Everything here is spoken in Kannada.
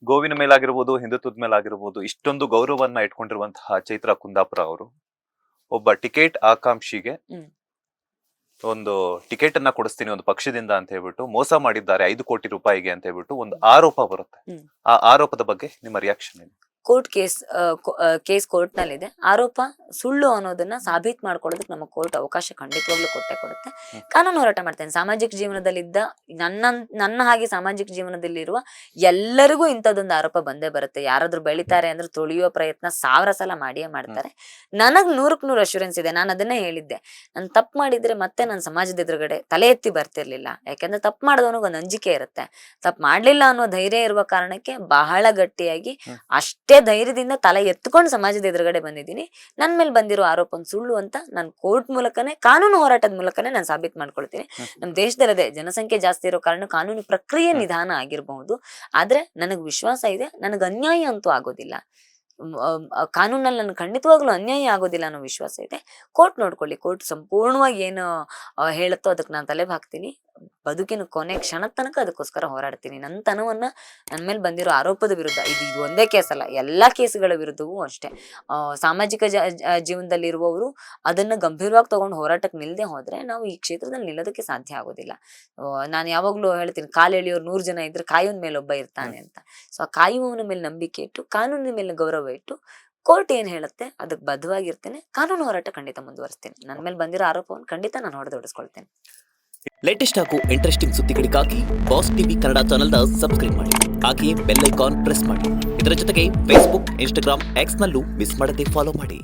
ಗೋವಿನ ಮೇಲಾಗಿರ್ಬೋದು, ಹಿಂದುತ್ವದ ಮೇಲಾಗಿರ್ಬೋದು ಇಷ್ಟೊಂದು ಗೌರವವನ್ನ ಇಟ್ಕೊಂಡಿರುವಂತಹ ಚೈತ್ರಾ ಕುಂದಾಪುರ ಅವರು ಒಬ್ಬ ಟಿಕೆಟ್ ಆಕಾಂಕ್ಷಿಗೆ ಹ್ಮ್. ಒಂದು ಟಿಕೆಟ್ ಅನ್ನ ಕೊಡಿಸ್ತೀನಿ ಒಂದು ಪಕ್ಷದಿಂದ ಅಂತ ಹೇಳ್ಬಿಟ್ಟು ಮೋಸ ಮಾಡಿದ್ದಾರೆ 5 ಕೋಟಿ ರೂಪಾಯಿಗೆ ಅಂತ ಹೇಳ್ಬಿಟ್ಟು ಒಂದು ಆರೋಪ ಬರುತ್ತೆ. ಹ್ಮ್. ಆ ಆರೋಪದ ಬಗ್ಗೆ ನಿಮ್ಮ ರಿಯಾಕ್ಷನ್ ಏನು? ಕೋರ್ಟ್ ಕೇಸ್ ಕೋರ್ಟ್ ನಲ್ಲಿದೆ. ಆರೋಪ ಸುಳ್ಳು ಅನ್ನೋದನ್ನ ಸಾಬೀತ್ ಮಾಡ್ಕೊಡೋದಕ್ಕೆ ನಮ್ಮ ಕೋರ್ಟ್ ಅವಕಾಶ ಖಂಡಿತವಾಗ್ಲೂ ಕೊಟ್ಟೆ ಕೊಡುತ್ತೆ. ಕಾನೂನು ಹೋರಾಟ ಮಾಡ್ತೇನೆ. ಸಾಮಾಜಿಕ ಜೀವನದಲ್ಲಿದ್ದ ನನ್ನ ಹಾಗೆ ಸಾಮಾಜಿಕ ಜೀವನದಲ್ಲಿರುವ ಎಲ್ಲರಿಗೂ ಇಂಥದ್ದೊಂದು ಆರೋಪ ಬಂದೇ ಬರುತ್ತೆ. ಯಾರಾದ್ರೂ ಬೆಳಿತಾರೆ ಅಂದ್ರೆ ತುಳಿಯುವ ಪ್ರಯತ್ನ 1000 ಸಲ ಮಾಡಿಯೇ ಮಾಡ್ತಾರೆ. ನನಗ್ 100ಕ್ಕೆ 100 ಅಶ್ಯೂರೆನ್ಸ್ ಇದೆ. ನಾನು ಅದನ್ನೇ ಹೇಳಿದ್ದೆ, ನಾನು ತಪ್ಪು ಮಾಡಿದ್ರೆ ಮತ್ತೆ ನನ್ನ ಸಮಾಜದ ಎದುರುಗಡೆ ತಲೆ ಎತ್ತಿ ಬರ್ತಿರ್ಲಿಲ್ಲ. ಯಾಕಂದ್ರೆ ತಪ್ಪು ಮಾಡಿದವನಿಗೆ ಒಂದು ಅಂಜಿಕೆ ಇರುತ್ತೆ. ತಪ್ಪು ಮಾಡ್ಲಿಲ್ಲ ಅನ್ನೋ ಧೈರ್ಯ ಇರುವ ಕಾರಣಕ್ಕೆ ಬಹಳ ಗಟ್ಟಿಯಾಗಿ ಅಷ್ಟೇ ಧೈರ್ಯದಿಂದ ತಲೆ ಎತ್ಕೊಂಡು ಸಮಾಜದ ಎದುರುಗಡೆ ಬಂದಿದ್ದೀನಿ. ನನ್ ಮೇಲೆ ಬಂದಿರೋ ಆರೋಪ ಒಂದು ಸುಳ್ಳು ಅಂತ ನಾನು ಕೋರ್ಟ್ ಮೂಲಕನೇ, ಕಾನೂನು ಹೋರಾಟದ ಮೂಲಕನೇ ನಾನು ಸಾಬೀತ್ ಮಾಡ್ಕೊಳ್ತೀನಿ. ನಮ್ ದೇಶದಲ್ಲದೆ ಜನಸಂಖ್ಯೆ ಜಾಸ್ತಿ ಇರೋ ಕಾರಣ ಕಾನೂನು ಪ್ರಕ್ರಿಯೆ ನಿಧಾನ ಆಗಿರಬಹುದು. ಆದ್ರೆ ನನಗ್ ವಿಶ್ವಾಸ ಇದೆ, ನನಗ್ ಅನ್ಯಾಯ ಅಂತೂ ಆಗೋದಿಲ್ಲ. ಕಾನೂನಲ್ಲಿ ನನ್ಗೆ ಖಂಡಿತವಾಗ್ಲೂ ಅನ್ಯಾಯ ಆಗೋದಿಲ್ಲ ಅನ್ನೋ ವಿಶ್ವಾಸ ಇದೆ. ಕೋರ್ಟ್ ನೋಡ್ಕೊಳ್ಳಿ. ಕೋರ್ಟ್ ಸಂಪೂರ್ಣವಾಗಿ ಏನು ಹೇಳುತ್ತೋ ಅದಕ್ಕೆ ನಾನು ತಲೆ ಹಾಕ್ತೀನಿ. ಬದುಕಿನ ಕೊನೆ ಕ್ಷಣ ತನಕ ಅದಕ್ಕೋಸ್ಕರ ಹೋರಾಡ್ತೀನಿ. ನನ್ನ ತನವನ್ನ ನನ್ನ ಮೇಲೆ ಬಂದಿರೋ ಆರೋಪದ ವಿರುದ್ಧ, ಇದು ಒಂದೇ ಕೇಸ್ ಅಲ್ಲ, ಎಲ್ಲಾ ಕೇಸುಗಳ ವಿರುದ್ಧವೂ ಅಷ್ಟೇ. ಸಾಮಾಜಿಕ ಜೀವನದಲ್ಲಿ ಇರುವವರು ಅದನ್ನ ಗಂಭೀರವಾಗಿ ತಗೊಂಡು ಹೋರಾಟಕ್ಕೆ ನಿಲ್ದೆ ಹೋದ್ರೆ ನಾವು ಈ ಕ್ಷೇತ್ರದಲ್ಲಿ ನಿಲ್ಲೋದಕ್ಕೆ ಸಾಧ್ಯ ಆಗೋದಿಲ್ಲ. ನಾನು ಯಾವಾಗ್ಲೂ ಹೇಳ್ತೀನಿ, ಕಾಲು ಎಳೆಯೋರು 100 ಜನ ಇದ್ರೆ ಕಾಯುವನ ಮೇಲೆ ಒಬ್ಬ ಇರ್ತಾನೆ ಅಂತ. ಸೊ ಆ ಕಾಯುವವನ ಮೇಲೆ ನಂಬಿಕೆ ಇಟ್ಟು, ಕಾನೂನಿನ ಮೇಲೆ ಗೌರವ ಇಟ್ಟು, ಕೋರ್ಟ್ ಏನ್ ಹೇಳುತ್ತೆ ಅದಕ್ಕೆ ಬದ್ಧವಾಗಿರ್ತೇನೆ. ಕಾನೂನು ಹೋರಾಟ ಖಂಡಿತ ಮುಂದುವರಿಸ್ತೇನೆ. ನನ್ನ ಮೇಲೆ ಬಂದಿರೋ ಆರೋಪವನ್ನು ಖಂಡಿತ ನಾನು ಹೊಡೆದೊಡಿಸ್ಕೊಳ್ತೇನೆ. ಲೇಟೆಸ್ಟ್ ಹಾಗೂ ಇಂಟ್ರೆಸ್ಟಿಂಗ್ ಸುದ್ದಿಗಳಿಗಾಗಿ ಬಾಸ್ ಟಿವಿ ಕನ್ನಡ ಚಾನೆಲ್ನ ಸಬ್ಸ್ಕ್ರೈಬ್ ಮಾಡಿ. ಹಾಗೆಯೇ ಬೆಲ್ ಐಕಾನ್ ಪ್ರೆಸ್ ಮಾಡಿ. ಇದರ ಜೊತೆಗೆ ಫೇಸ್ಬುಕ್, ಇನ್ಸ್ಟಾಗ್ರಾಮ್, ಎಕ್ಸ್ ನಲ್ಲೂ ಮಿಸ್ ಮಾಡದೆ ಫಾಲೋ ಮಾಡಿ.